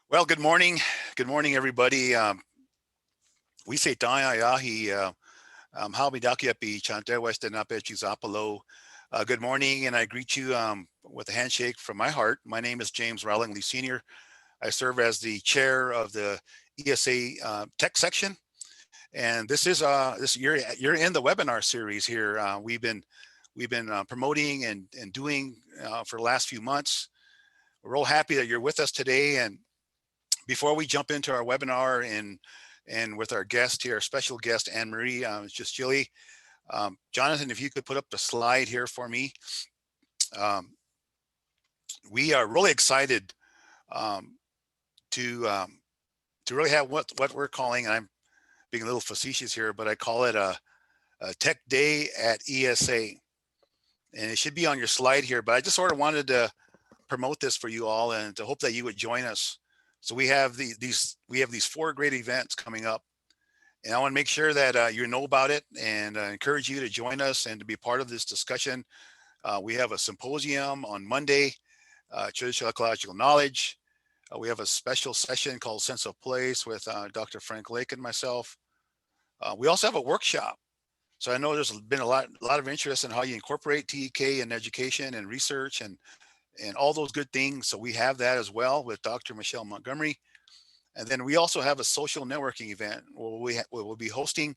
Well, good morning. Good morning, everybody. We say Tayayahi, Halmidakiapi, Chante West Nape Chizapalo. Good morning, and I greet you with a handshake from my heart. My name is James Rowlingley Sr. I serve as the chair of the ESA tech section, and this is you're in the webinar series here. We've been promoting and doing for the last few months. We're real happy that you're with us today. And before we jump into our webinar and with our guest here, special guest Ann Marie Chischilly, Jonathan, if you could put up the slide here for me. Um, we are really excited um, to um, to really have what we're calling, and I'm being a little facetious here, but I call it a Tech Day at ESA, and it should be on your slide here. But I just sort of wanted to promote this for you all and to hope that you would join us. So we have these four great events coming up, and I want to make sure that you know about it and encourage you to join us and to be part of this discussion. We have a symposium on Monday, traditional ecological knowledge. We have a special session called Sense of Place with Dr. Frank Lake and myself. We also have a workshop. So I know there's been a lot of interest in how you incorporate TEK in education and research and all those good things. So we have that as well with Dr. Michelle Montgomery. And then we also have a social networking event where we will be hosting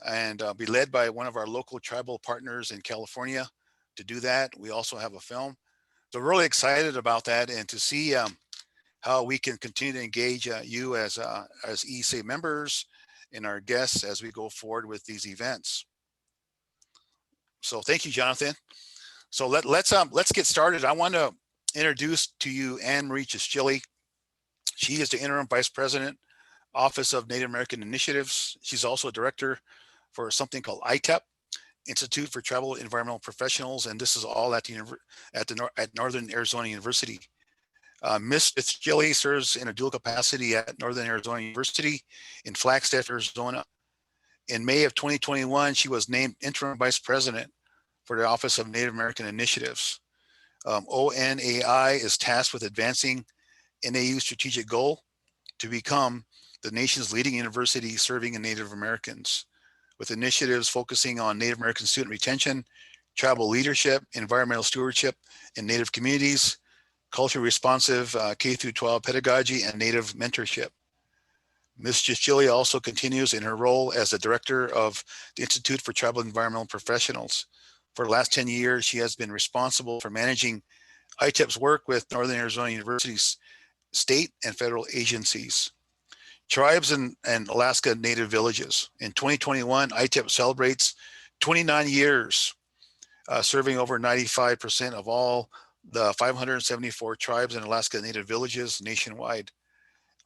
and be led by one of our local tribal partners in California to do that. We also have a film. So we're really excited about that and to see how we can continue to engage you as ESA members and our guests as we go forward with these events. So thank you, Jonathan. So let's get started. I want to introduce to you Ann Marie Chischilly. She is the interim vice president, Office of Native American Initiatives. She's also a director for something called ITEP, Institute for Tribal Environmental Professionals, and this is all at Northern Arizona University. Ms. Chischilly serves in a dual capacity at Northern Arizona University in Flagstaff, Arizona. In May of 2021, she was named interim vice president for the Office of Native American Initiatives. ONAI is tasked with advancing NAU's strategic goal to become the nation's leading university serving Native Americans, with initiatives focusing on Native American student retention, tribal leadership, environmental stewardship in Native communities, culturally responsive K-12 pedagogy, and Native mentorship. Ms. Chischilly also continues in her role as the director of the Institute for Tribal Environmental Professionals. For the last 10 years, she has been responsible for managing ITEP's work with Northern Arizona University's state and federal agencies. Tribes and Alaska Native villages. In 2021, ITEP celebrates 29 years, serving over 95% of all the 574 tribes and Alaska Native villages nationwide.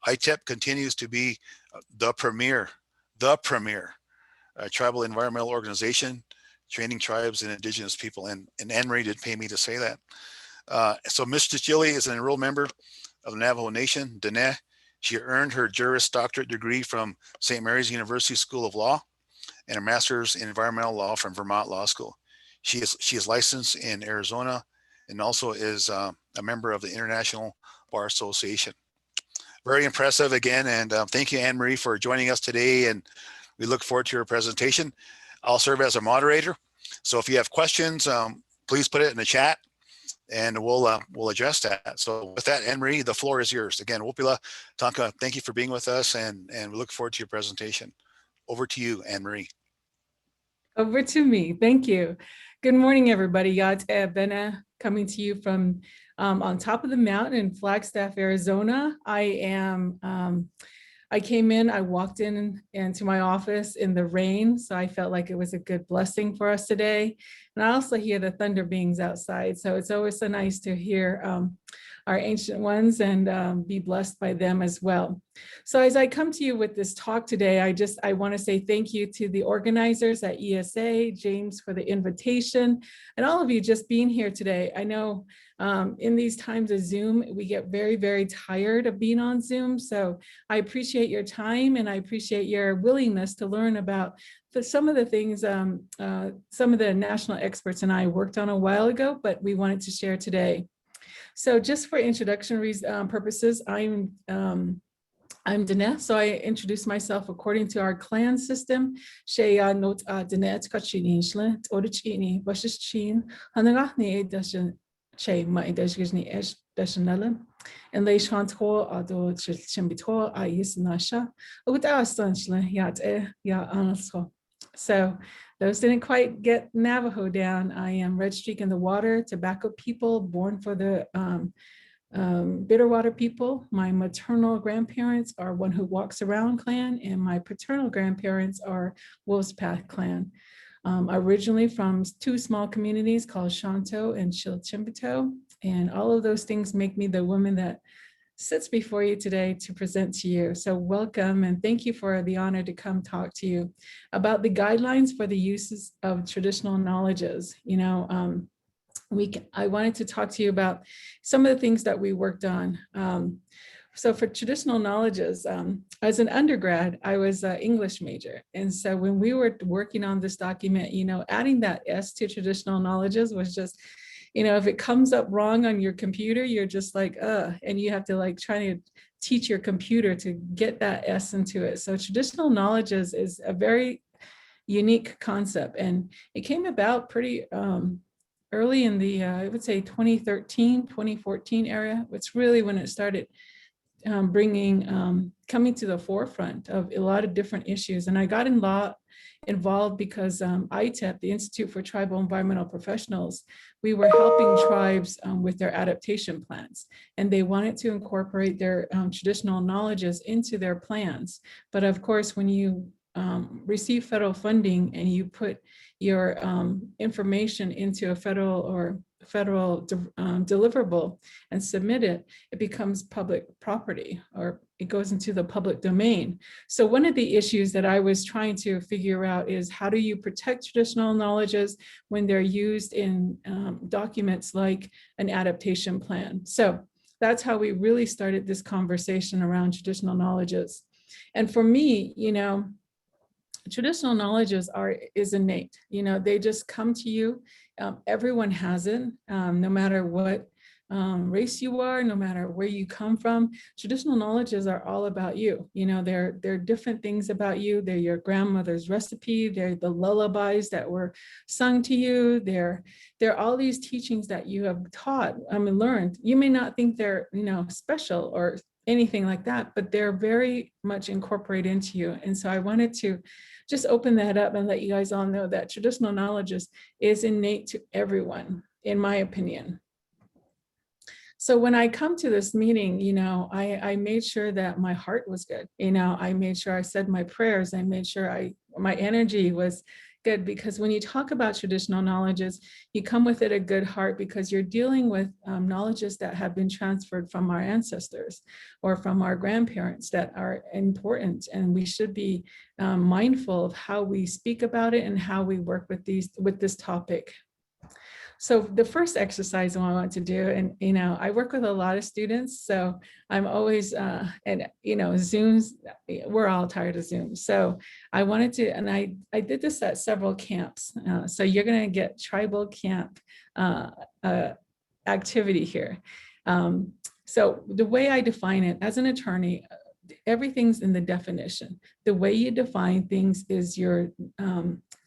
ITEP continues to be the premier tribal environmental organization, training tribes and Indigenous people. And Ann Marie did pay me to say that. So Ms. Chischilly is an enrolled member of the Navajo Nation, Dene. She earned her Juris Doctorate degree from St. Mary's University School of Law and a master's in environmental law from Vermont Law School. She is licensed in Arizona and also is a member of the International Bar Association. Very impressive again, and thank you, Ann Marie, for joining us today, and we look forward to your presentation. I'll serve as a moderator, so if you have questions, please put it in the chat, and we'll address that. So with that, Ann Marie, the floor is yours. Again, Wopila Tanka, thank you for being with us, and we look forward to your presentation. Over to you, Ann Marie. Over to me. Thank you. Good morning, everybody. Yat Bena coming to you from on top of the mountain in Flagstaff, Arizona. I came in, I walked into my office in the rain, so I felt like it was a good blessing for us today. And I also hear the thunder beings outside, so it's always so nice to hear our ancient ones and be blessed by them as well. So as I come to you with this talk today, I want to say thank you to the organizers at ESA, James for the invitation, and all of you just being here today. I know in these times of Zoom, we get very, very tired of being on Zoom. So I appreciate your time and I appreciate your willingness to learn about some of the things some of the national experts and I worked on a while ago, but we wanted to share today. So just for introduction purposes, I'm Dana, so I introduce myself according to our clan system. Shea not Dana Kachini Shla, Orichini, Bashishin, Hanagahni Dashan Che, my Dashgini Esh Dashanella, and Lay Shanto, Ado Chimbito, Ais Nasha, without Stanchla, Yat Ya Anasco. So those didn't quite get Navajo down. I am Red Streak in the Water, tobacco people born for the Bitterwater people. My maternal grandparents are One Who Walks Around clan, and my paternal grandparents are Wolf's Path clan. Originally from two small communities called Shanto and Chilchimbito, and all of those things make me the woman that sits before you today to present to you. So welcome and thank you for the honor to come talk to you about the guidelines for the uses of traditional knowledges. I wanted to talk to you about some of the things that we worked on. So for traditional knowledges, as an undergrad, I was an English major. And so when we were working on this document, adding that S to traditional knowledges was just, if it comes up wrong on your computer, you're just like, and you have to like try to teach your computer to get that S into it. So traditional knowledges is a very unique concept. And it came about pretty early in the, I would say 2013, 2014 area. It's really when it started coming to the forefront of a lot of different issues. And I got involved because ITEP, the Institute for Tribal Environmental Professionals, we were helping tribes with their adaptation plans. And they wanted to incorporate their traditional knowledges into their plans. But of course, when you receive federal funding and you put your information into a federal deliverable and submit it, it becomes public property, or it goes into the public domain. So one of the issues that I was trying to figure out is how do you protect traditional knowledges when they're used in documents like an adaptation plan? So that's how we really started this conversation around traditional knowledges. And for me, traditional knowledges is innate. They just come to you. Everyone has it, no matter what race you are, no matter where you come from. Traditional knowledges are all about you. They're different things about you. They're your grandmother's recipe. They're the lullabies that were sung to you. They're all these teachings that you have taught, learned. You may not think they're, special or anything like that, but they're very much incorporated into you. And so I wanted to just open that up and let you guys all know that traditional knowledge is innate to everyone, in my opinion. So when I come to this meeting, I made sure that my heart was good. I made sure I said my prayers. I made sure my energy was good, because when you talk about traditional knowledges, you come with it a good heart, because you're dealing with knowledges that have been transferred from our ancestors or from our grandparents that are important, and we should be mindful of how we speak about it and how we work with this topic. So the first exercise I want to do, and I work with a lot of students, so I'm always Zooms, we're all tired of Zoom. So I wanted to, and I did this at several camps. So you're going to get tribal camp activity here. So the way I define it as an attorney, everything's in the definition. The way you define things is your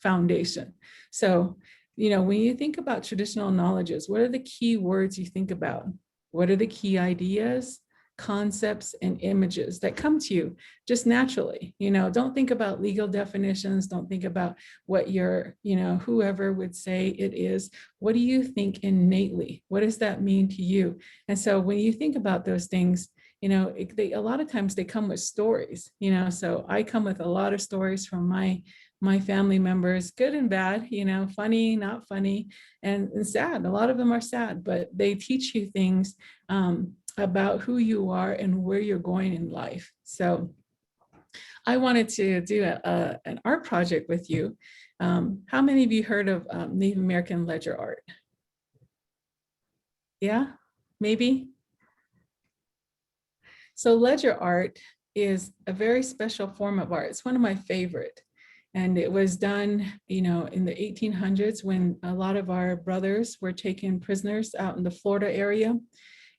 foundation. So when you think about traditional knowledges, what are the key words you think about? What are the key ideas, concepts, and images that come to you just naturally? Don't think about legal definitions. Don't think about what your, whoever would say it is. What do you think innately? What does that mean to you? And so when you think about those things, a lot of times they come with stories, so I come with a lot of stories from my family members, good and bad, funny, not funny, and sad. A lot of them are sad, but they teach you things about who you are and where you're going in life. So I wanted to do an art project with you. How many of you heard of Native American ledger art? Yeah, maybe? So ledger art is a very special form of art. It's one of my favorite. And it was done, in the 1800s when a lot of our brothers were taken prisoners out in the Florida area,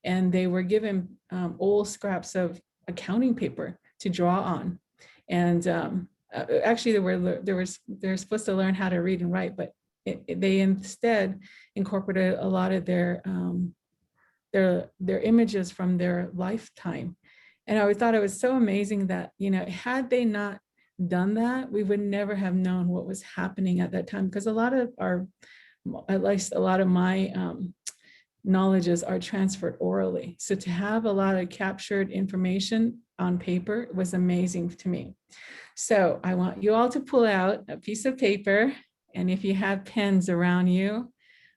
and they were given old scraps of accounting paper to draw on. And actually, they're supposed to learn how to read and write, but they instead incorporated a lot of their images from their lifetime. And I thought it was so amazing that, had they not done that, we would never have known what was happening at that time, because a lot of our, at least a lot of my knowledges are transferred orally. So to have a lot of captured information on paper was amazing to me. So I want you all to pull out a piece of paper, and if you have pens around you,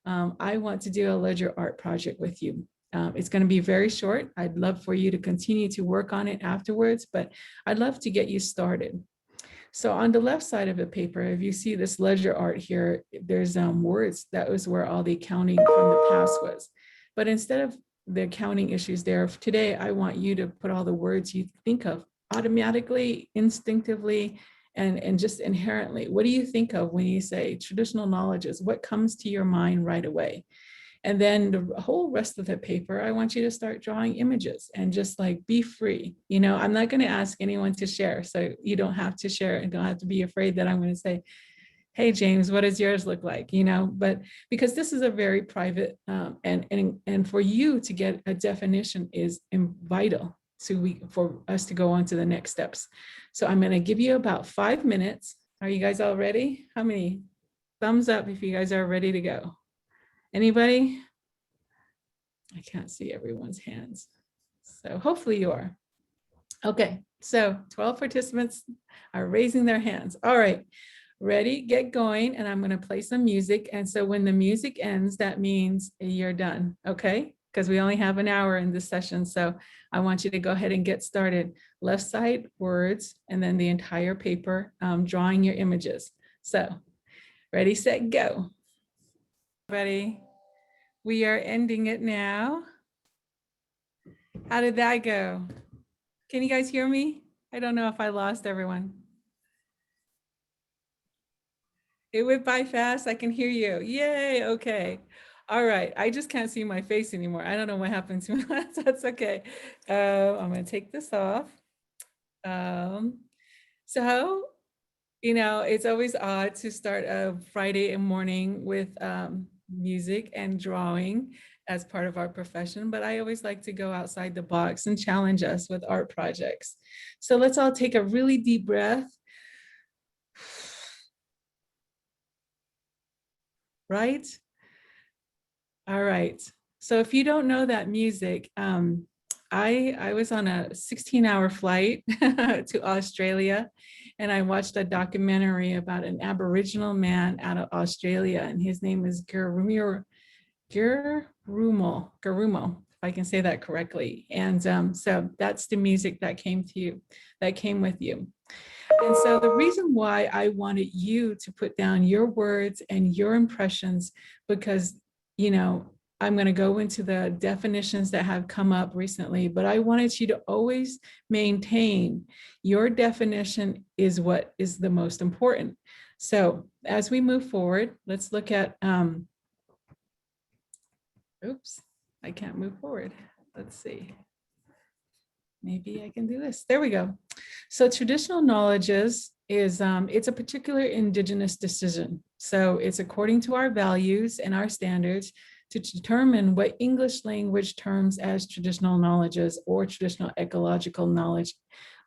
I want to do a ledger art project with you. It's going to be very short. I'd love for you to continue to work on it afterwards, but I'd love to get you started. So on the left side of the paper, if you see this ledger art here, there's words. That was where all the accounting from the past was. But instead of the accounting issues there, today, I want you to put all the words you think of automatically, instinctively, and just inherently. What do you think of when you say traditional knowledges? What comes to your mind right away? And then the whole rest of the paper, I want you to start drawing images and just like be free. I'm not going to ask anyone to share. So you don't have to share and don't have to be afraid that I'm going to say, hey, James, what does yours look like? But because this is a very private and for you to get a definition is vital for us to go on to the next steps. So I'm going to give you about 5 minutes. Are you guys all ready? How many? Thumbs up if you guys are ready to go. Anybody? I can't see everyone's hands. So hopefully you are. Okay, so 12 participants are raising their hands. All right, ready, get going. And I'm gonna play some music. And so when the music ends, that means you're done, okay? Because we only have an hour in this session. So I want you to go ahead and get started. Left side, words, and then the entire paper, drawing your images. So ready, set, go. Ready? We are ending it now. How did that go? Can you guys hear me? I don't know if I lost everyone. It went by fast. I can hear you. Yay. Okay. All right. I just can't see my face anymore. I don't know what happened to me. That's okay. I'm going to take this off. So, it's always odd to start a Friday morning with music and drawing as part of our profession, but I always like to go outside the box and challenge us with art projects. So let's all take a really deep breath. Right? All right. So if you don't know that music, I was on a 16-hour flight to Australia, and I watched a documentary about an Aboriginal man out of Australia, and his name is Garumo, if I can say that correctly. And so that's the music that came with you. And so the reason why I wanted you to put down your words and your impressions, because, I'm going to go into the definitions that have come up recently, but I wanted you to always maintain your definition is what is the most important. So as we move forward, let's look at, oops, I can't move forward. Let's see. Maybe I can do this. There we go. So traditional knowledges is, it's a particular Indigenous decision. So it's according to our values and our standards to determine what English language terms as traditional knowledges or traditional ecological knowledge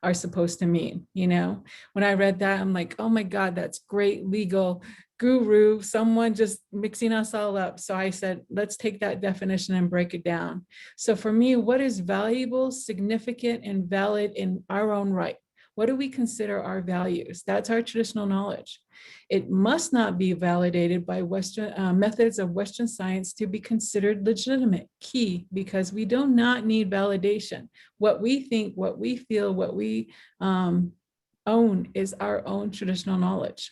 are supposed to mean. When I read that, I'm like, oh my God, that's great legal guru, someone just mixing us all up. So I said, let's take that definition and break it down. So for me, what is valuable, significant, and valid in our own right? What do we consider our values? That's our traditional knowledge. It must not be validated by Western methods of Western science to be considered legitimate. Key, because we do not need validation. What we think, what we feel, what we own is our own traditional knowledge.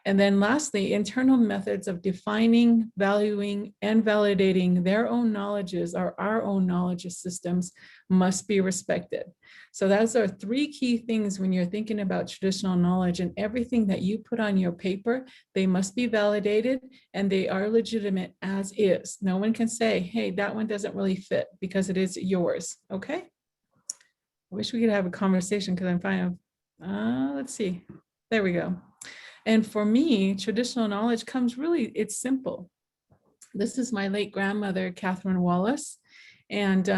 And then lastly, internal methods of defining, valuing, and validating their own knowledges or our own knowledge systems must be respected. So those are three key things when you're thinking about traditional knowledge, and everything that you put on your paper, they must be validated and they are legitimate as is. No one can say, hey, that one doesn't really fit, because it is yours, okay? I wish we could have a conversation because I'm fine. Let's see, there we go. And for me, traditional knowledge comes really, it's simple. This is my late grandmother, Catherine Wallace. And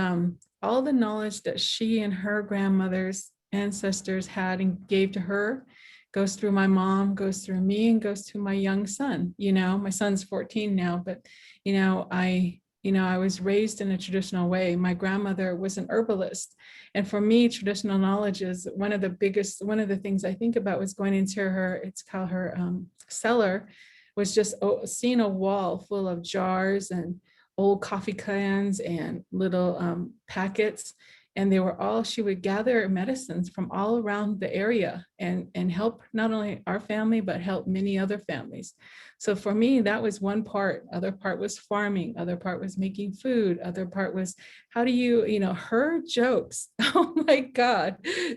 all the knowledge that she and her grandmother's ancestors had and gave to her goes through my mom, goes through me, and goes to my young son. You know, my son's 14 now, but I was raised in a traditional way. My grandmother was an herbalist. And for me, traditional knowledge is one of the things I think about was going into it's called her cellar, was just seeing a wall full of jars and old coffee cans and little packets. And she would gather medicines from all around the area and help not only our family, but help many other families. So for me, that was one part. Other part was farming. Other part was making food. Other part was how do her jokes. Oh my God,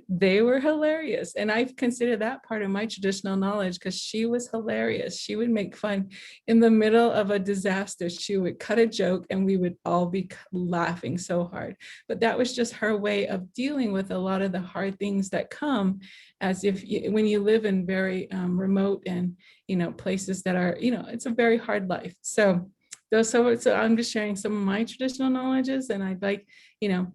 they were hilarious. And I consider that part of my traditional knowledge because she was hilarious. She would make fun in the middle of a disaster. She would cut a joke and we would all be laughing so hard. But that was just her way of dealing with a lot of the hard things that come as if when you live in very remote and places that are, it's a very hard life. So I'm just sharing some of my traditional knowledges, and I'd like, and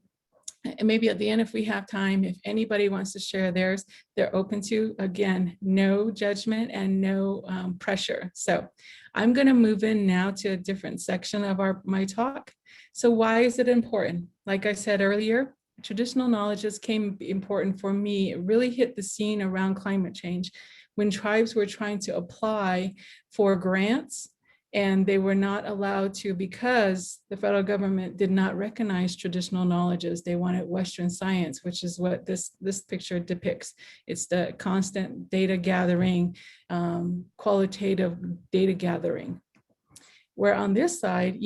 maybe at the end, if we have time, if anybody wants to share theirs, they're open to, again, no judgment and no pressure. So I'm going to move in now to a different section of my talk. So why is it important? Like I said earlier, traditional knowledges came important for me. It really hit the scene around climate change when tribes were trying to apply for grants, and they were not allowed to because the federal government did not recognize traditional knowledges. They wanted Western science, which is what this picture depicts. It's the constant data gathering, qualitative data gathering. Where on this side,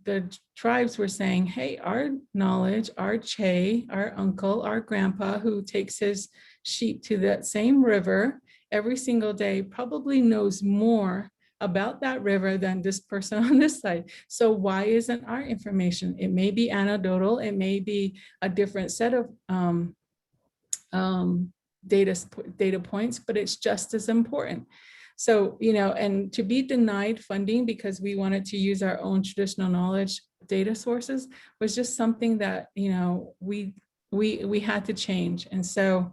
the tribes were saying, hey, our knowledge, our Che, our uncle, our grandpa who takes his sheep to that same river every single day probably knows more about that river than this person on this side. So why isn't our information? It may be anecdotal, it may be a different set of data points, but it's just as important. So, and to be denied funding because we wanted to use our own traditional knowledge data sources was just something that, we had to change. And so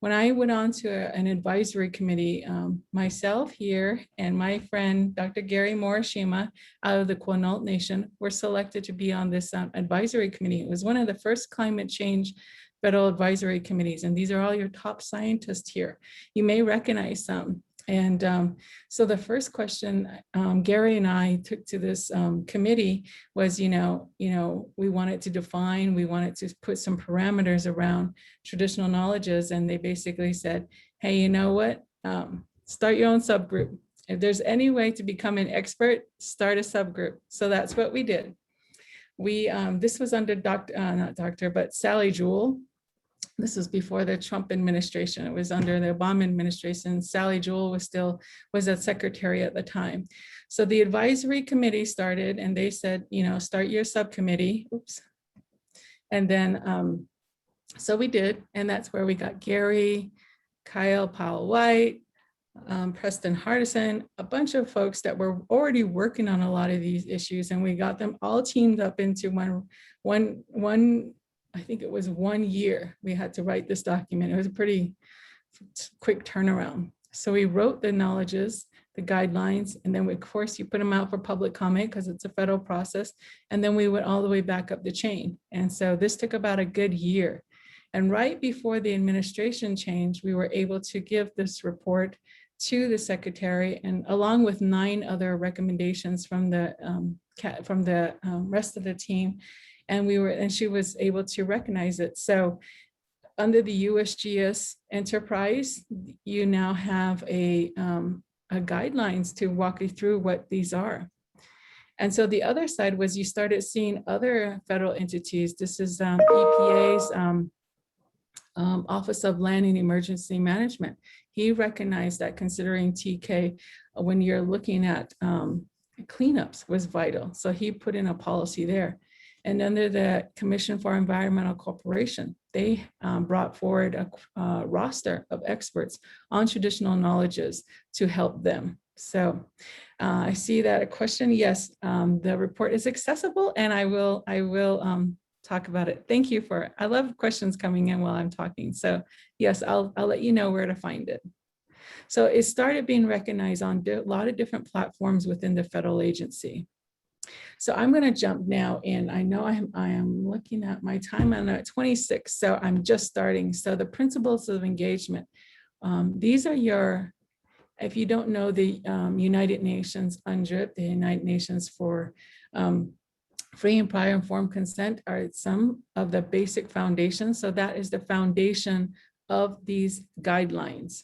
when I went on to an advisory committee, myself here and my friend, Dr. Gary Morishima out of the Quinault Nation were selected to be on this advisory committee. It was one of the first climate change federal advisory committees. And these are all your top scientists here. You may recognize some. And so the first question Gary and I took to this committee was, we wanted to define, we wanted to put some parameters around traditional knowledges. And they basically said, hey, you know what? Start your own subgroup. If there's any way to become an expert, start a subgroup. So that's what we did. This was under Sally Jewell. This was before the Trump administration. It was under the Obama administration. Sally Jewell was a secretary at the time. So the advisory committee started and they said, start your subcommittee. Oops. And then, so we did. And that's where we got Gary, Kyle Powell-White, Preston Hardison, a bunch of folks that were already working on a lot of these issues. And we got them all teamed up into one I think it was 1 year we had to write this document. It was a pretty quick turnaround. So we wrote the knowledges, the guidelines, and then of course you put them out for public comment because it's a federal process. And then we went all the way back up the chain. And so this took about a good year. And right before the administration changed, we were able to give this report to the secretary, and along with 9 other recommendations from the rest of the team. And she was able to recognize it. So under the USGS enterprise, you now have a guidelines to walk you through what these are. And so the other side was you started seeing other federal entities. This is EPA's Office of Land and Emergency Management. He recognized that considering TK, when you're looking at cleanups, was vital. So he put in a policy there. And under the Commission for Environmental Cooperation, they brought forward a roster of experts on traditional knowledges to help them. So I see that a question. Yes, the report is accessible, and I will talk about it. Thank you for it. I love questions coming in while I'm talking. So yes, I'll let you know where to find it. So it started being recognized on a lot of different platforms within the federal agency. So I'm going to jump now in. I know I am looking at my time. I'm at 26, so I'm just starting. So the principles of engagement. These are your, if you don't know the United Nations UNDRIP, the United Nations for Free and Prior Informed Consent, are some of the basic foundations. So that is the foundation of these guidelines.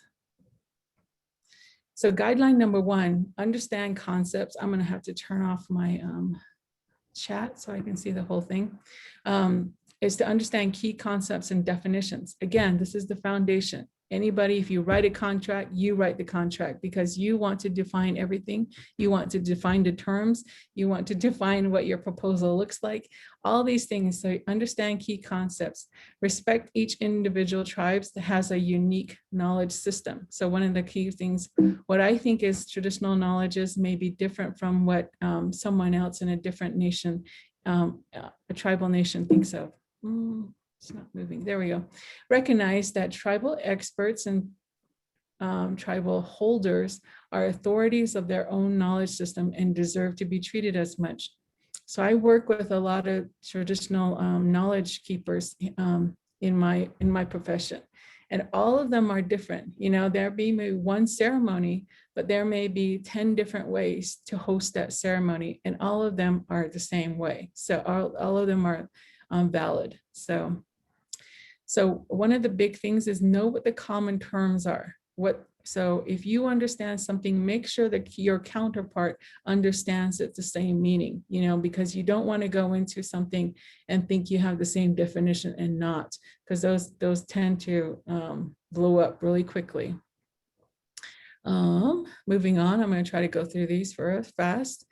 So guideline number one, understand concepts. I'm going to have to turn off my chat so I can see the whole thing. Is to understand key concepts and definitions. Again, this is the foundation. Anybody, if you write a contract, you write the contract because you want to define everything. You want to define the terms. You want to define what your proposal looks like. All these things. So understand key concepts. Respect each individual tribe that has a unique knowledge system. So one of the key things, what I think is traditional knowledges may be different from what someone else in a different nation, a tribal nation thinks of. It's not moving. There we go. Recognize that tribal experts and tribal holders are authorities of their own knowledge system and deserve to be treated as much. So I work with a lot of traditional knowledge keepers in my profession, and all of them are different. You know, there may be one ceremony, but there may be 10 different ways to host that ceremony, and all of them are the same way. So all of them are valid. So one of the big things is know what the common terms are. So if you understand something, make sure that your counterpart understands it the same meaning, you know, because you don't want to go into something and think you have the same definition and not, because those tend to blow up really quickly. Moving on, I'm going to try to go through these fast.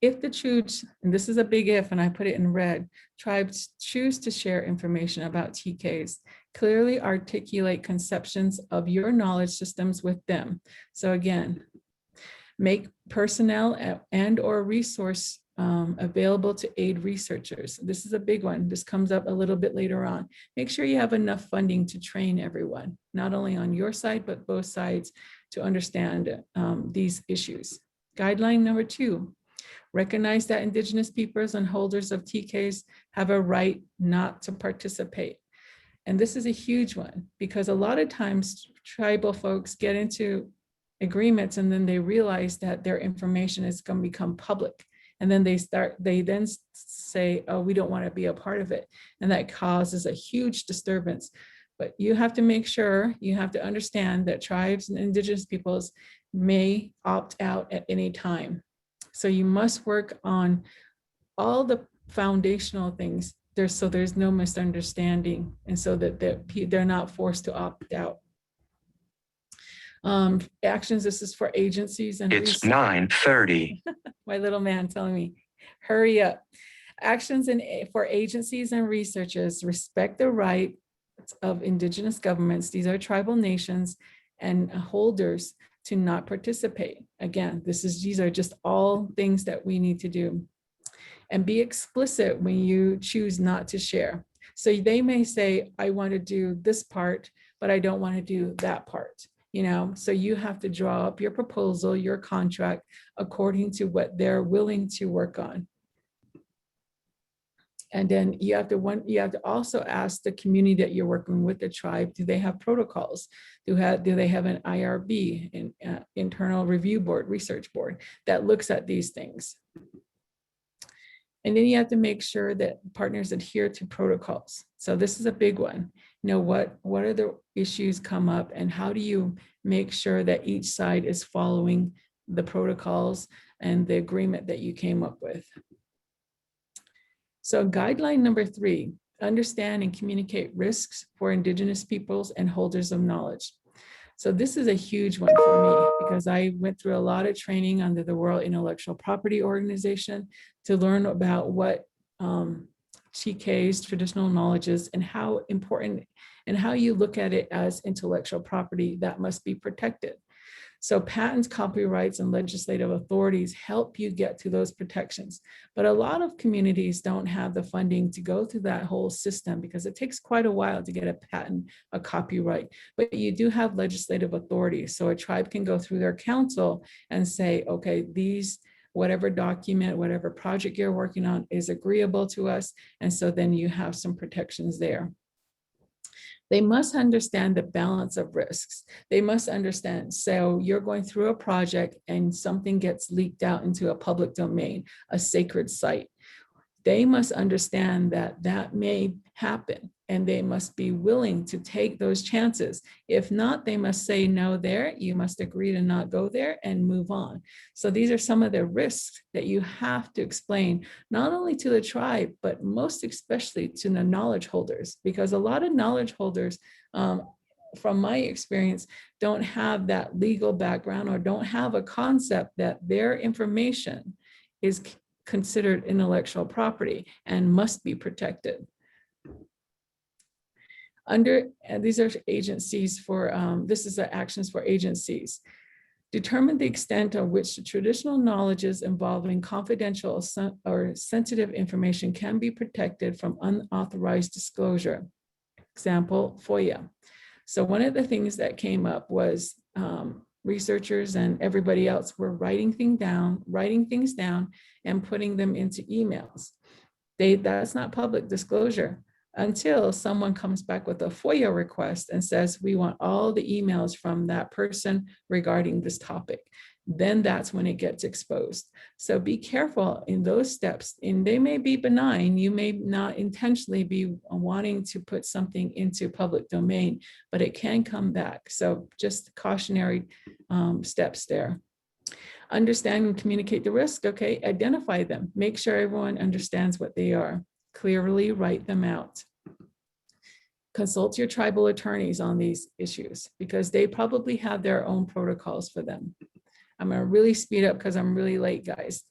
If the tribes, and this is a big if, and I put it in red, tribes choose to share information about TKs, clearly articulate conceptions of your knowledge systems with them. So again, make personnel and or resource available to aid researchers. This is a big one. This comes up a little bit later on. Make sure you have enough funding to train everyone, not only on your side, but both sides, to understand these issues. Guideline number 2. Recognize that Indigenous peoples and holders of TKs have a right not to participate. And this is a huge one because a lot of times tribal folks get into agreements and then they realize that their information is going to become public. And then they then say, oh, we don't want to be a part of it. And that causes a huge disturbance. But you have to make sure, you have to understand that tribes and Indigenous peoples may opt out at any time. So you must work on all the foundational things so there's no misunderstanding, and so that they're not forced to opt out. Actions, this is for agencies and it's 9:30. My little man telling me, hurry up. Actions for agencies and researchers: respect the rights of Indigenous governments, these are tribal nations, and holders to not participate. Again, these are just all things that we need to do. And be explicit when you choose not to share. So they may say, I want to do this part, but I don't want to do that part. You know, so you have to draw up your proposal, your contract, according to what they're willing to work on. And then you have to also ask the community that you're working with, the tribe, do they have protocols? Do they have an IRB, an internal review board, research board that looks at these things? And then you have to make sure that partners adhere to protocols. So this is a big one. You know, what are the issues come up and how do you make sure that each side is following the protocols and the agreement that you came up with. So guideline number 3, understand and communicate risks for Indigenous peoples and holders of knowledge. So this is a huge one for me because I went through a lot of training under the World Intellectual Property Organization to learn about what TK's traditional knowledge is and how important and how you look at it as intellectual property that must be protected. So patents, copyrights, and legislative authorities help you get to those protections. But a lot of communities don't have the funding to go through that whole system because it takes quite a while to get a patent, a copyright. But you do have legislative authorities. So a tribe can go through their council and say, okay, these whatever document, whatever project you're working on is agreeable to us. And so then you have some protections there. They must understand the balance of risks. They must understand, so you're going through a project and something gets leaked out into a public domain, a sacred site. They must understand that that may happen and they must be willing to take those chances. If not, they must say no there. You must agree to not go there and move on. So these are some of the risks that you have to explain, not only to the tribe, but most especially to the knowledge holders, because a lot of knowledge holders, from my experience, don't have that legal background or don't have a concept that their information is considered intellectual property and must be protected. These are agencies for, this is the actions for agencies. Determine the extent of which the traditional knowledges involving confidential or sensitive information can be protected from unauthorized disclosure. Example, FOIA. So one of the things that came up was researchers and everybody else were writing things down and putting them into emails. That's not public disclosure until someone comes back with a FOIA request and says, we want all the emails from that person regarding this topic. Then that's when it gets exposed. So be careful in those steps, and they may be benign. You may not intentionally be wanting to put something into public domain, but it can come back. So just cautionary steps there. Understand and communicate the risk. Okay, identify them. Make sure everyone understands what they are. Clearly write them out. Consult your tribal attorneys on these issues because they probably have their own protocols for them. I'm going to really speed up because I'm really late, guys.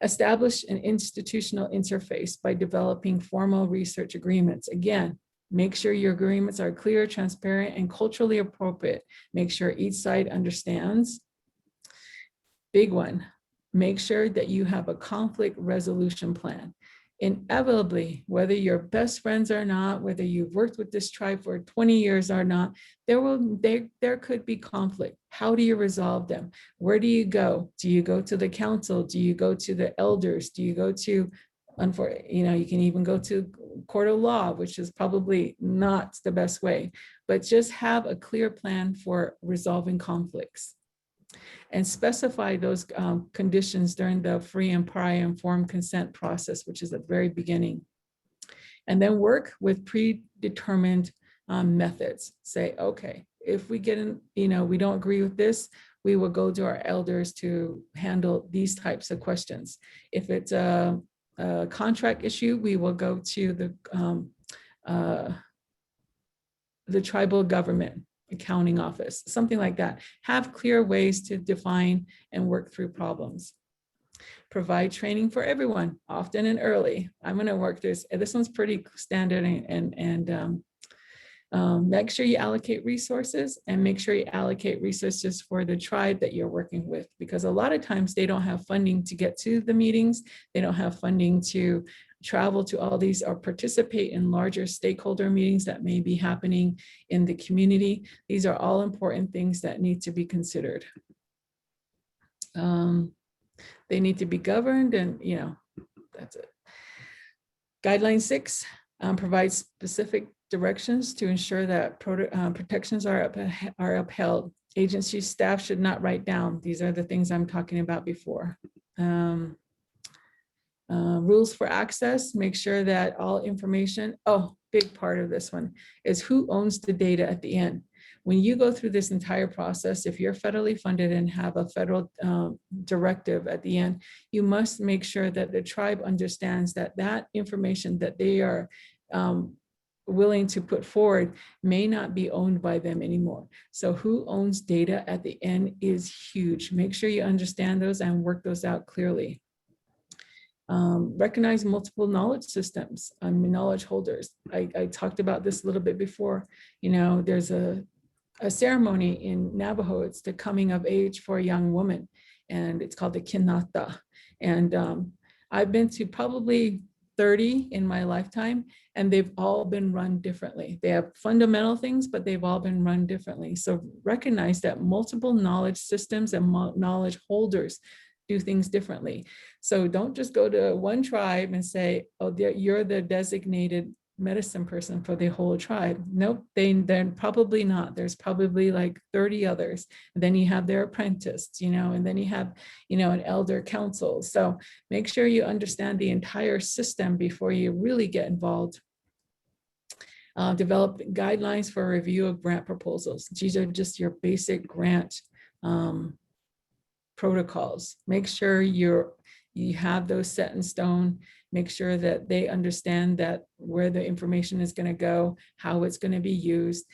Establish an institutional interface by developing formal research agreements. Again, make sure your agreements are clear, transparent, and culturally appropriate. Make sure each side understands. Big one, make sure that you have a conflict resolution plan. Inevitably, whether you're best friends or not, whether you've worked with this tribe for 20 years or not, there could be conflict. How do you resolve them? Where do you go? Do you go to the council? Do you go to the elders? Do you go to, you can even go to court of law, which is probably not the best way, but just have a clear plan for resolving conflicts. And specify those conditions during the free and prior informed consent process, which is at the very beginning. And then work with predetermined methods. Say, okay, if we get in, we don't agree with this, we will go to our elders to handle these types of questions. If it's a contract issue, we will go to the tribal government accounting office, something like that. Have clear ways to define and work through problems. Provide training for everyone, often and early. I'm going to work this. This one's pretty standard, and make sure you allocate resources, and make sure you allocate resources for the tribe that you're working with, because a lot of times they don't have funding to get to the meetings. They don't have funding to travel to all these or participate in larger stakeholder meetings that may be happening in the community. These are all important things that need to be considered. They need to be governed, and that's it. Guideline 6 provides specific directions to ensure that protections are upheld. Agency staff should not write down. These are the things I'm talking about before. Rules for access, make sure that all information, big part of this one is who owns the data at the end. when you go through this entire process, if you're federally funded and have a federal directive at the end, you must make sure that the tribe understands that that information that they are willing to put forward may not be owned by them anymore. So who owns data at the end is huge. Make sure you understand those and work those out clearly. Recognize multiple knowledge systems, knowledge holders. I talked about this a little bit before. You know, there's a ceremony in Navajo. It's the coming of age for a young woman, and it's called the Kinata. And I've been to probably 30 in my lifetime, and they've all been run differently. They have fundamental things, but they've all been run differently. So recognize that multiple knowledge systems and knowledge holders do things differently. So don't just go to one tribe and say, oh, you're the designated medicine person for the whole tribe. Nope, they're probably not. There's probably like 30 others. And then you have their apprentice, you know, and then you have, you know, an elder council. So make sure you understand the entire system before you really get involved. Develop guidelines for review of grant proposals. These are just your basic grant protocols. Make sure you have those set in stone. Make sure that they understand that where the information is going to go, how it's going to be used,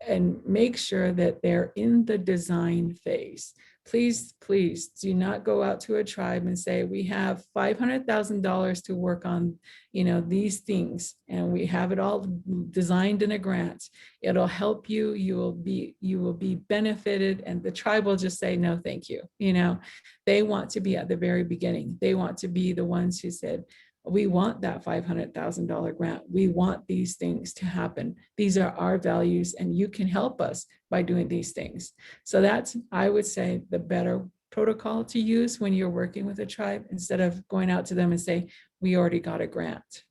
and make sure that they're in the design phase. Please, please do not go out to a tribe and say, we have $500,000 to work on, you know, these things, and we have it all designed in a grant. It'll help you. You will be benefited, and the tribe will just say, no, thank you. You know, they want to be at the very beginning. They want to be the ones who said, we want that $500,000 grant. We want these things to happen. These are our values, and you can help us by doing these things. So that's, I would say, the better protocol to use when you're working with a tribe, instead of going out to them and say, we already got a grant.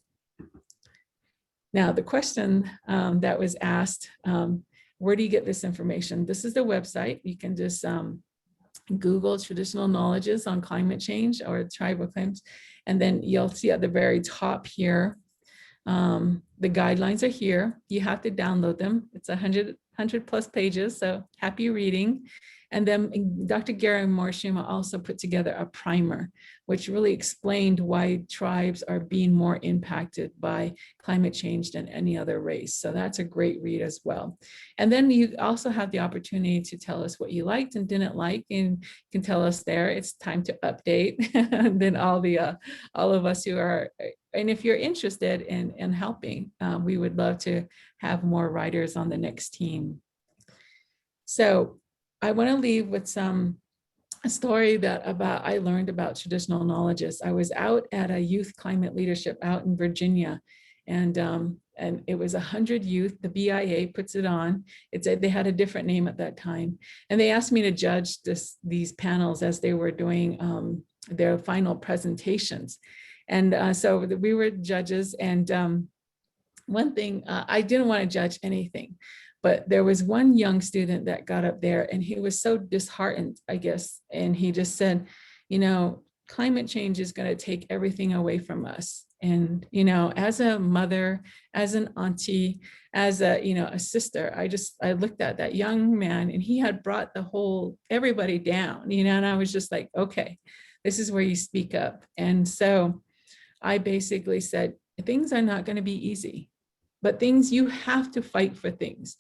Now, the question that was asked, where do you get this information? This is the website. You can just Google traditional knowledges on climate change or tribal claims. And then you'll see at the very top here, the guidelines are here. You have to download them. It's 100 plus pages, so happy reading. And then Dr. Gary Morishima also put together a primer, which really explained why tribes are being more impacted by climate change than any other race. So that's a great read as well. And then you also have the opportunity to tell us what you liked and didn't like, and you can tell us there. It's time to update. And then all of us who are, and if you're interested in helping, we would love to have more writers on the next team. So I want to leave with a story that I learned about traditional knowledges. I was out at a youth climate leadership out in Virginia, and it was 100 youth. The BIA puts it on. They had a different name at that time, and they asked me to judge these panels as they were doing their final presentations. And so we were judges, and one thing, I didn't want to judge anything, but there was one young student that got up there, and he was so disheartened, I guess. And he just said, you know, climate change is going to take everything away from us. And, you know, as a mother, as an auntie, as a sister, I looked at that young man, and he had brought everybody down, you know, and I was just like, okay, this is where you speak up. And so I basically said, things are not going to be easy, but things, you have to fight for things.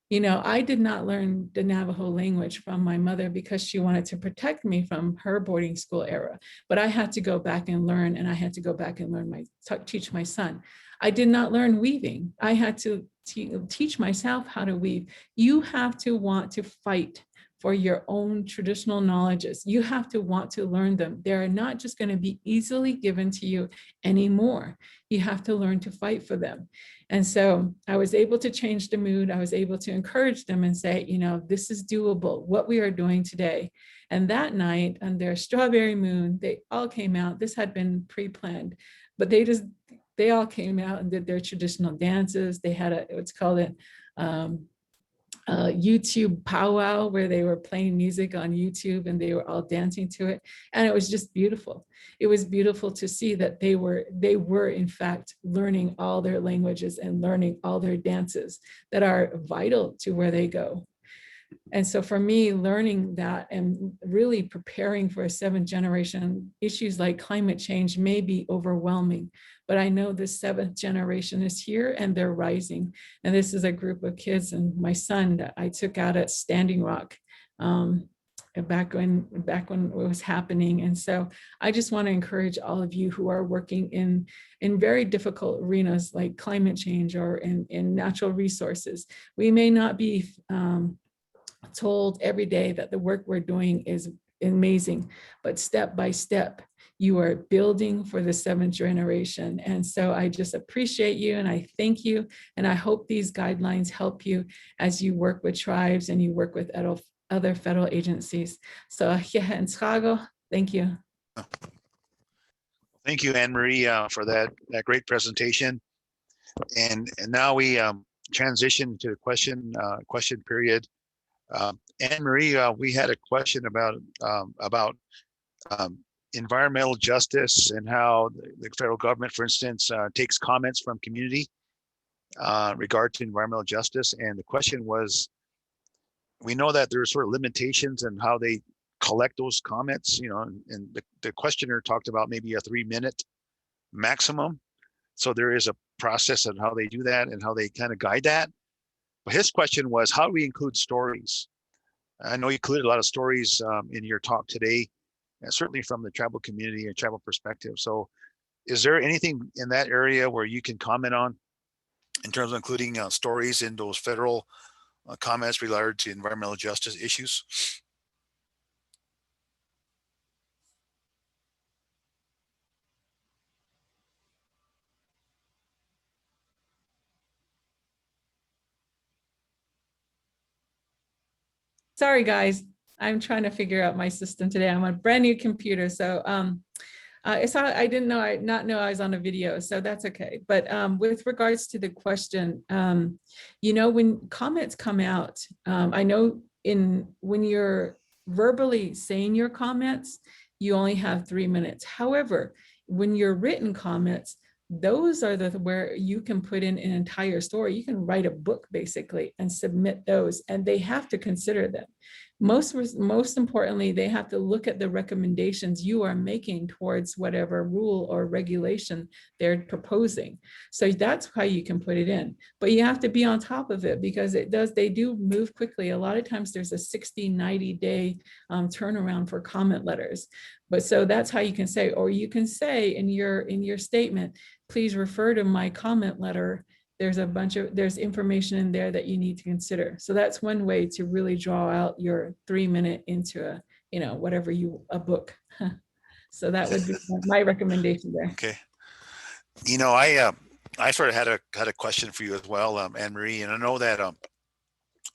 You know, I did not learn the Navajo language from my mother because she wanted to protect me from her boarding school era, but I had to go back and learn, and I had to go back and learn teach my son. I did not learn weaving. I had to teach myself how to weave. You have to want to fight for your own traditional knowledges. You have to want to learn them. They're not just going to be easily given to you anymore. You have to learn to fight for them. And so I was able to change the mood. I was able to encourage them and say, you know, this is doable, what we are doing today. And that night, under strawberry moon, they all came out. This had been pre-planned, but they all came out and did their traditional dances. They had what's called YouTube powwow where they were playing music on YouTube and they were all dancing to it. And it was just beautiful. It was beautiful to see that they were in fact learning all their languages and learning all their dances that are vital to where they go. And so for me, learning that and really preparing for a seventh generation, issues like climate change may be overwhelming, but I know the seventh generation is here and they're rising. And this is a group of kids and my son that I took out at Standing Rock back when it was happening. And so I just want to encourage all of you who are working in very difficult arenas like climate change or in natural resources. We may not be told every day that the work we're doing is amazing, but step by step, you are building for the seventh generation. And so I just appreciate you and I thank you. And I hope these guidelines help you as you work with tribes and you work with other federal agencies. So thank you. Thank you, Ann Marie, for that great presentation. And now we transition to the question period. Ann Marie, we had a question about environmental justice and how the federal government, for instance, takes comments from community regard to environmental justice. And the question was, we know that there are sort of limitations in how they collect those comments, and the questioner talked about maybe a 3-minute maximum. So there is a process of how they do that and how they kind of guide that. But his question was, how do we include stories? I know you included a lot of stories in your talk today, and certainly from the tribal community and tribal perspective. So is there anything in that area where you can comment on in terms of including stories in those federal comments related to environmental justice issues? Sorry, guys. I'm trying to figure out my system today. I'm on a brand new computer. So I didn't know, I was on a video, so that's okay. But with regards to the question, when comments come out, I know when you're verbally saying your comments, you only have 3 minutes. However, when you're written comments, those are where you can put in an entire story. You can write a book basically and submit those, and they have to consider them. Most importantly, they have to look at the recommendations you are making towards whatever rule or regulation they're proposing. So that's how you can put it in, but you have to be on top of it because they do move quickly. A lot of times there's a 60-90 day turnaround for comment letters. But so that's how you can say, or you can say in your statement, please refer to my comment letter. There's information in there that you need to consider. So that's one way to really draw out your 3 minute into a book. So that would be my recommendation there. Okay. I sort of had a question for you as well, Ann Marie, and I know that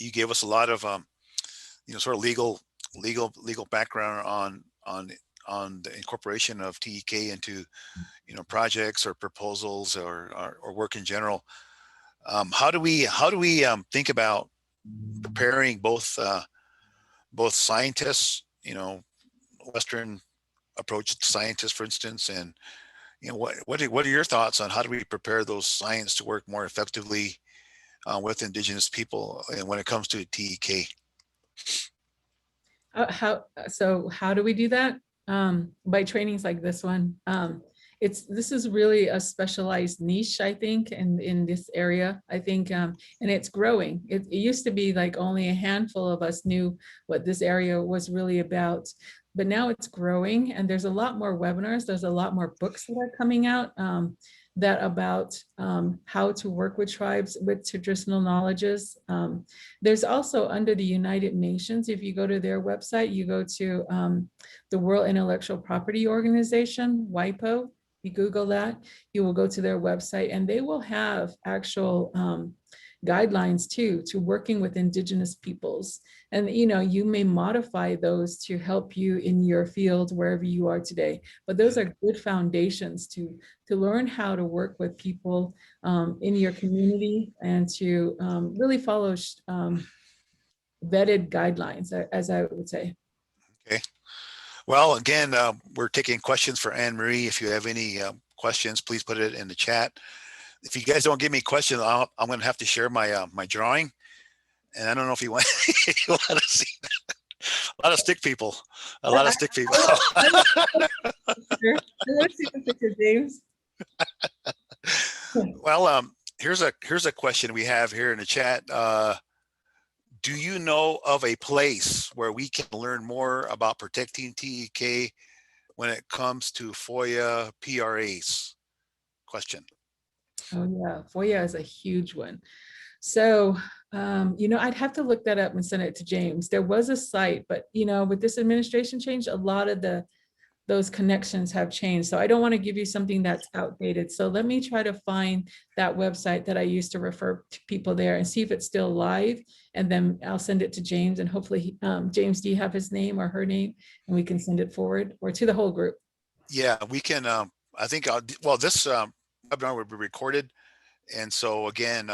you gave us a lot of sort of legal background on the incorporation of TEK into projects or proposals or work in general. How do we think about preparing both scientists, Western approach scientists, for instance, and what are your thoughts on how do we prepare those science to work more effectively with Indigenous people and when it comes to TEK? How do we do that? By trainings like this one. This is really a specialized niche, I think, in this area, I think, and it's growing. It used to be like only a handful of us knew what this area was really about, but now it's growing and there's a lot more webinars. There's a lot more books that are coming out about how to work with tribes with traditional knowledges. There's also under the United Nations, if you go to their website, you go to the World Intellectual Property Organization, WIPO. You Google that, you will go to their website and they will have actual guidelines too, to working with Indigenous peoples. And you may modify those to help you in your field, wherever you are today. But those are good foundations to learn how to work with people in your community and to really follow vetted guidelines, as I would say. Okay. Well, again, we're taking questions for Ann Marie. If you have any questions, please put it in the chat. If you guys don't give me questions, I'm going to have to share my my drawing. And I don't know if you want, you want to see that. A lot of stick people. A lot of stick people. I want to see the picture, James. Well, here's a question we have here in the chat. Do you know of a place where we can learn more about protecting TEK when it comes to FOIA PRAs? Question. Oh yeah, FOIA is a huge one. So, I'd have to look that up and send it to James. There was a site, but with this administration change, a lot of those connections have changed. So I don't want to give you something that's outdated. So let me try to find that website that I used to refer to people there and see if it's still live. And then I'll send it to James, and hopefully, James, do you have his name or her name? And we can send it forward or to the whole group. Yeah, we can. I think this webinar will be recorded. And so again,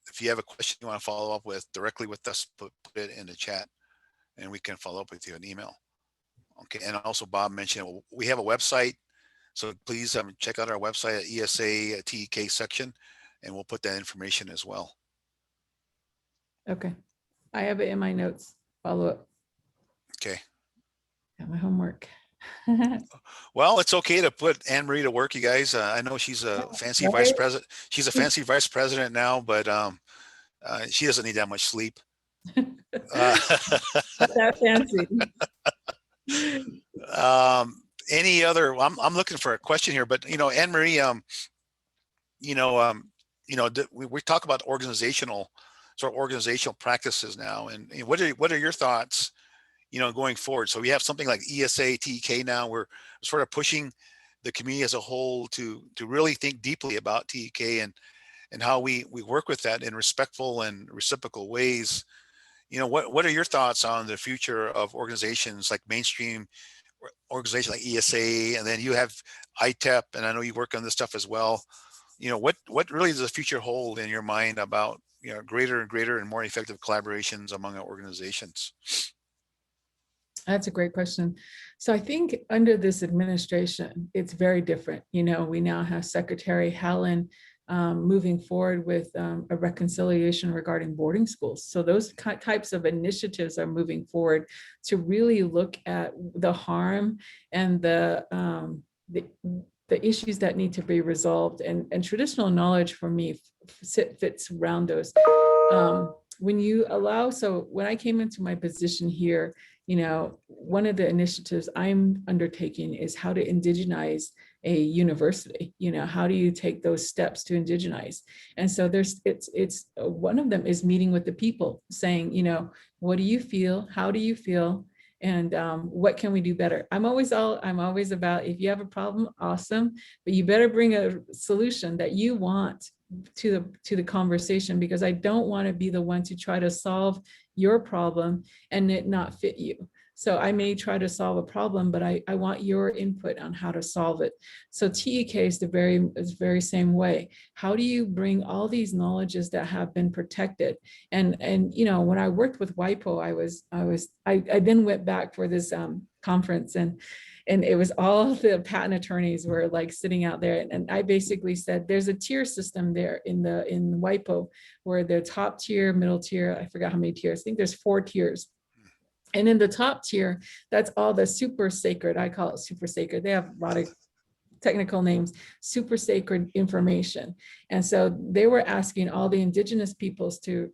if you have a question you want to follow up with directly with us, put it in the chat and we can follow up with you an email. Okay. And also Bob mentioned we have a website. So please check out our website at ESA TEK section, and we'll put that information as well. Okay. I have it in my notes. Follow up. Okay. Got my homework. Well, it's okay to put Ann Marie to work, you guys. I know she's a fancy vice president. She's a fancy vice president now, but she doesn't need that much sleep. That fancy. Any other? I'm looking for a question here, but Ann Marie, we talk about organizational practices now, and what are your thoughts? Going forward. So we have something like ESA TEK now. We're sort of pushing the community as a whole to really think deeply about TEK and how we work with that in respectful and reciprocal ways. What are your thoughts on the future of organizations like mainstream organizations like ESA, and then you have ITEP, and I know you work on this stuff as well. What really does the future hold in your mind about greater and greater and more effective collaborations among our organizations? That's a great question. So I think under this administration, it's very different. We now have Secretary Helen moving forward with a reconciliation regarding boarding schools. So those types of initiatives are moving forward to really look at the harm and the issues that need to be resolved. And traditional knowledge for me fits around those. When I came into my position here, one of the initiatives I'm undertaking is how to indigenize a university. How do you take those steps to indigenize? And so it's one of them is meeting with the people, saying, what do you feel? How do you feel? And what can we do better? I'm always about, if you have a problem, awesome, but you better bring a solution that you want to the conversation, because I don't want to be the one to try to solve your problem and it not fit you. So I may try to solve a problem, but I want your input on how to solve it. So TEK is the very same way. How do you bring all these knowledges that have been protected? And when I worked with WIPO, I then went back for this conference, and it was all the patent attorneys were like sitting out there. And I basically said, there's a tier system there in WIPO, where the top tier, middle tier, I forgot how many tiers. I think there's 4 tiers. And in the top tier, that's all the super sacred, I call it super sacred. They have a lot of technical names, super sacred information. And so they were asking all the indigenous peoples to,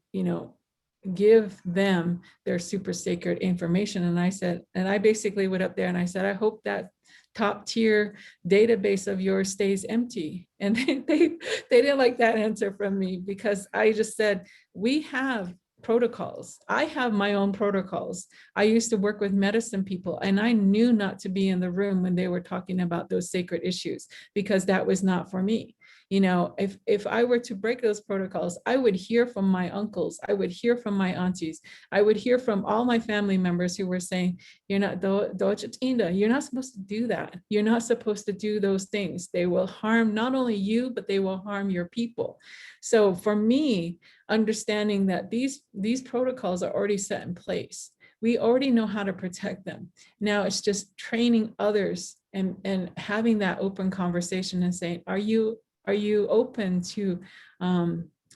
give them their super sacred information. And I said, and I basically went up there and I said, I hope that top tier database of yours stays empty. And they didn't like that answer from me, because I just said, we have protocols. I have my own protocols. I used to work with medicine people, and I knew not to be in the room when they were talking about those sacred issues, because that was not for me. If I were to break those protocols, I would hear from my uncles, I would hear from my aunties, I would hear from all my family members who were saying, you're not you're not supposed to do that. You're not supposed to do those things. They will harm not only you, but they will harm your people. So for me, understanding that these protocols are already set in place. We already know how to protect them. Now it's just training others and having that open conversation and saying, are you open to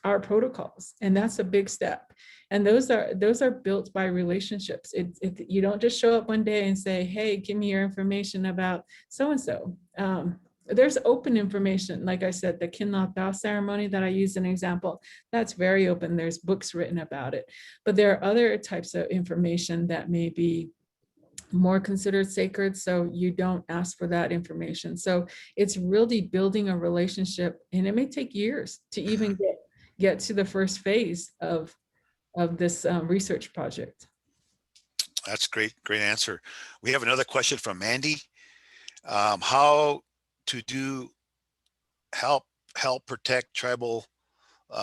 our protocols? And that's a big step. And those are built by relationships. You don't just show up one day and say, hey, give me your information about so-and-so. There's open information. Like I said, the Kinlaw Bow ceremony that I used an example, that's very open. There's books written about it. But there are other types of information that may be more considered sacred, so you don't ask for that information. So it's really building a relationship, and it may take years to even get to the first phase of this research project. That's great answer. We have another question from Mandy. How to help protect tribal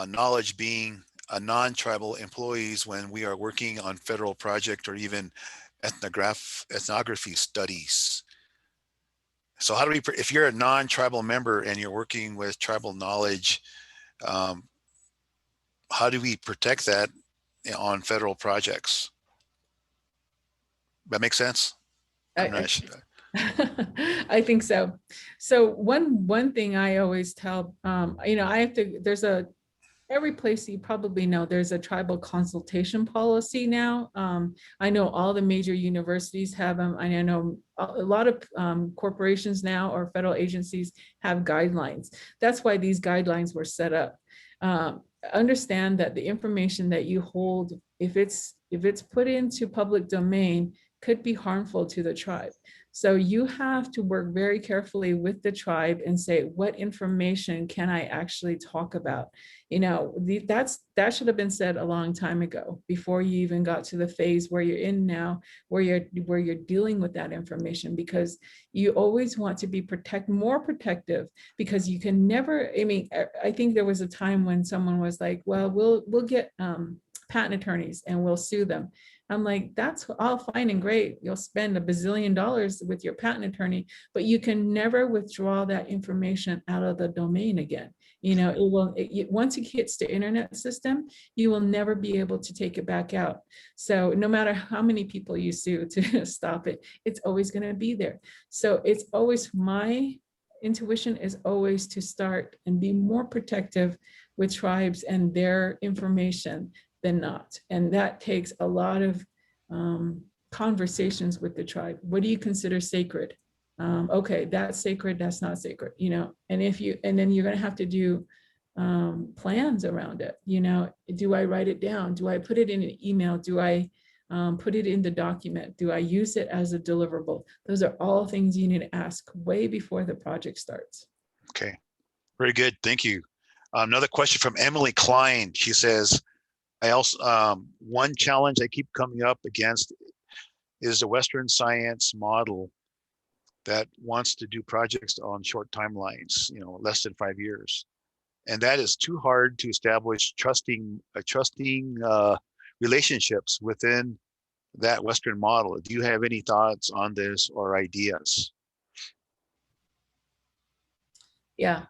knowledge being a non-tribal employees when we are working on federal project or even ethnography studies. So how do we, if you're a non-tribal member and you're working with tribal knowledge, how do we protect that on federal projects? That makes sense? I think so. So one thing I always tell, I have to, every place you probably know, there's a tribal consultation policy now. I know all the major universities have them. I know a lot of corporations now or federal agencies have guidelines. That's why these guidelines were set up. Understand that the information that you hold, if it's put into public domain, could be harmful to the tribe. So you have to work very carefully with the tribe and say, what information can I actually talk about? That should have been said a long time ago, before you even got to the phase where you're in now, where you're dealing with that information, because you always want to be more protective, because you can never, I think there was a time when someone was like, well, we'll get patent attorneys and we'll sue them. I'm like, that's all fine and great. You'll spend $1 bazillion with your patent attorney, but you can never withdraw that information out of the domain again. Once it hits the internet system, you will never be able to take it back out. So no matter how many people you sue to stop it, it's always going to be there. So it's always, my intuition is always to start and be more protective with tribes and their information than not. And that takes a lot of conversations with the tribe. What do you consider sacred? Okay, that's sacred, that's not sacred, and then you're going to have to do plans around it. Do I write it down? Do I put it in an email? Do I put it in the document? Do I use it as a deliverable? Those are all things you need to ask way before the project starts. Okay, very good, thank you. Another question from Emily Klein. She says, I also, one challenge I keep coming up against is the Western science model that wants to do projects on short timelines, less than 5 years. And that is too hard to establish trusting relationships within that Western model. Do you have any thoughts on this or ideas? Yeah.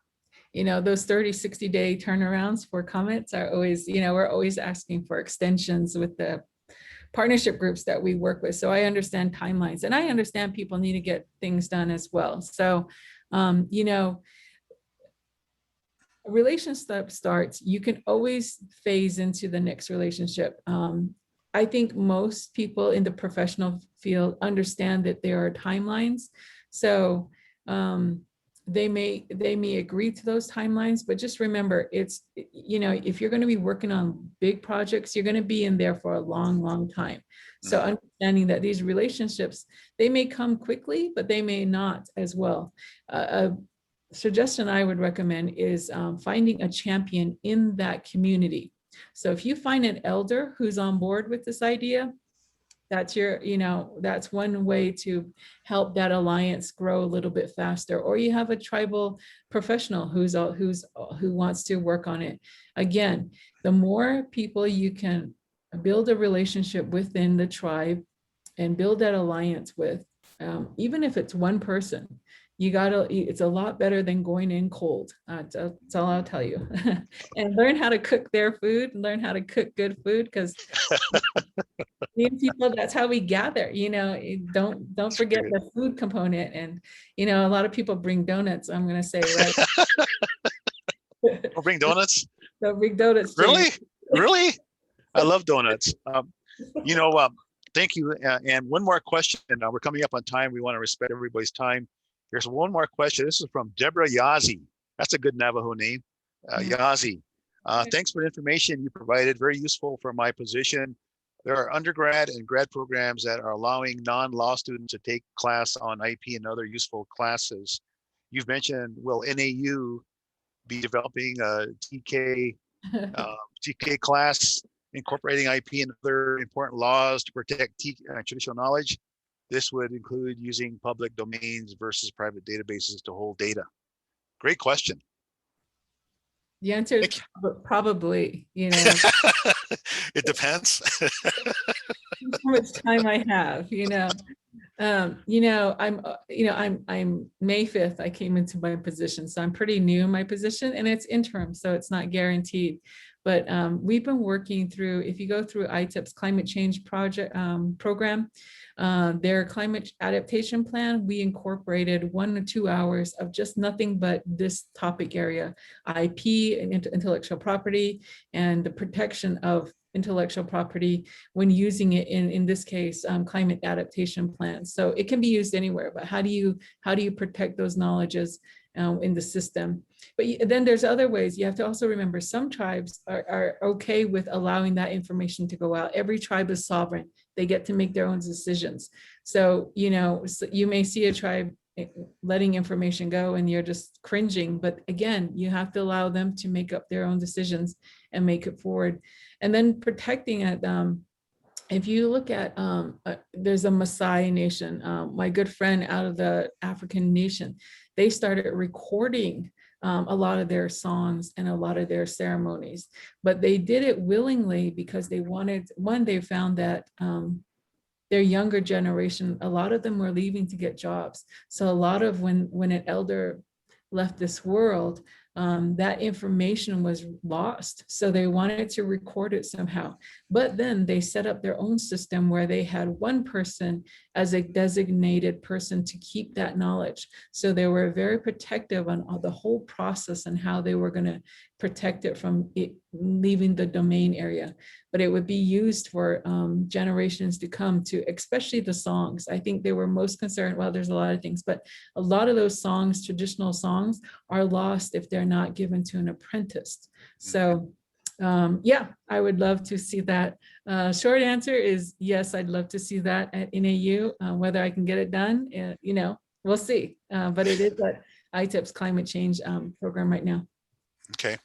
Those 30, 60-day turnarounds for comments are always, we're always asking for extensions with the partnership groups that we work with. So I understand timelines, and I understand people need to get things done as well. So, a relationship starts, you can always phase into the next relationship. I think most people in the professional field understand that there are timelines. So, they may agree to those timelines, but just remember, it's, if you're going to be working on big projects, you're going to be in there for a long time. So understanding that these relationships, they may come quickly, but they may not as well. A suggestion I would recommend is finding a champion in that community. So if you find an elder who's on board with this idea, That's that's one way to help that alliance grow a little bit faster. Or you have a tribal professional who wants to work on it. Again, the more people you can build a relationship within the tribe and build that alliance with, even if it's one person, it's a lot better than going in cold. That's all I'll tell you. And learn how to cook their food, learn how to cook good food, because these people, that's how we gather. Don't forget the food component. And a lot of people bring donuts, I'm going to say, right? I'll bring donuts. So bring donuts. Really? Really? I love donuts. You know, thank you. And one more question. We're coming up on time. We want to respect everybody's time. Here's one more question. This is from Deborah Yazi. That's a good Navajo name. Yazi. Thanks for the information you provided. Very useful for my position. There are undergrad and grad programs that are allowing non-law students to take class on IP and other useful classes. You've mentioned, will NAU be developing a TK class incorporating IP and other important laws to protect traditional knowledge? This would include using public domains versus private databases to hold data. Great question. The answer is probably, It depends. how much time I have, I'm May 5th, I came into my position. So I'm pretty new in my position, and it's interim, so it's not guaranteed. But we've been working through, if you go through ITIP's climate change project program, their climate adaptation plan, we incorporated 1 to 2 hours of just nothing but this topic area, IP and intellectual property, and the protection of intellectual property when using it in this case, climate adaptation plans. So it can be used anywhere, but how do you protect those knowledges in the system? But then there's other ways. You have to also remember some tribes are okay with allowing that information to go out. Every tribe is sovereign. They get to make their own decisions. So, you may see a tribe letting information go and you're just cringing, but again, you have to allow them to make up their own decisions and make it forward. And then protecting it. If you look at, there's a Maasai nation, my good friend out of the African nation, they started recording a lot of their songs and a lot of their ceremonies, but they did it willingly because they wanted, they found that their younger generation, a lot of them were leaving to get jobs. So a lot of when an elder left this world, that information was lost. So they wanted to record it somehow. But then they set up their own system where they had one person as a designated person to keep that knowledge. So they were very protective on the whole process and how they were going to protect it from it leaving the domain area. But it would be used for generations to come, to especially the songs. I think they were most concerned, well, there's a lot of things, but a lot of those songs, traditional songs, are lost if they're not given to an apprentice. So yeah, I would love to see that. Short answer is yes, I'd love to see that at NAU. Whether I can get it done, we'll see. But it is at ITIP's climate change program right now. Okay.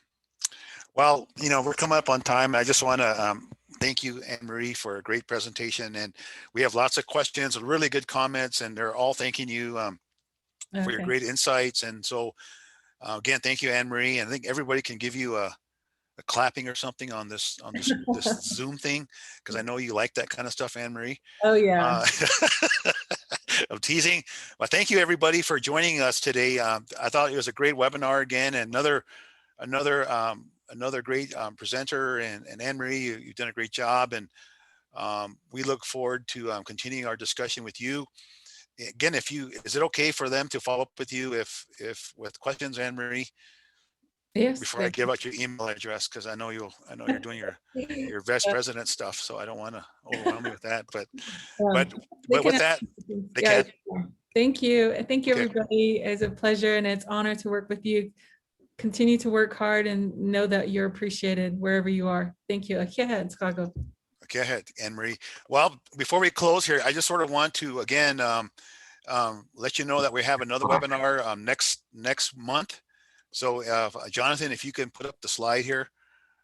Well, we're coming up on time. I just want to thank you, Ann Marie, for a great presentation. And we have lots of questions and really good comments, and they're all thanking you for your great insights. And so again, thank you, Ann Marie. And I think everybody can give you a clapping or something on this this Zoom thing, because I know you like that kind of stuff, Ann Marie. Oh yeah. I'm teasing, but thank you everybody for joining us today. I thought it was a great webinar again, and another great presenter, and Ann Marie, you've done a great job, and we look forward to continuing our discussion with you. Again, is it okay for them to follow up with you if with questions, Ann Marie? Yes. Before I give out your email address, because I know you're doing your vice president stuff, so I don't want to overwhelm you with that. But with that, they can. Thank you. Thank you, Okay. everybody. It's a pleasure and it's an honor to work with you. Continue to work hard and know that you're appreciated wherever you are. Thank you. Okay, ahead, Chicago. Okay, ahead, Ann Marie. Well, before we close here, I just sort of want to again let you know that we have another webinar next month. So Jonathan, if you can put up the slide here.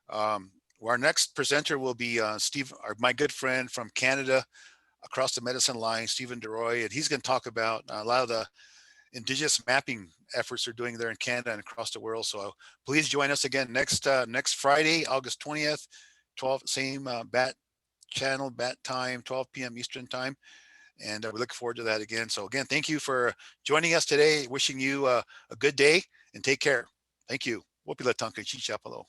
Our next presenter will be Steve, my good friend from Canada, across the medicine line, Stephen DeRoy, and he's going to talk about a lot of the Indigenous mapping efforts they're doing there in Canada and across the world. So please join us again next Friday, August 20th, 12 same bat channel, bat time, 12 p.m. Eastern time. And we look forward to that again. So again, thank you for joining us today. Wishing you a good day and take care. Thank you. Wopila Tonka Chichapalo.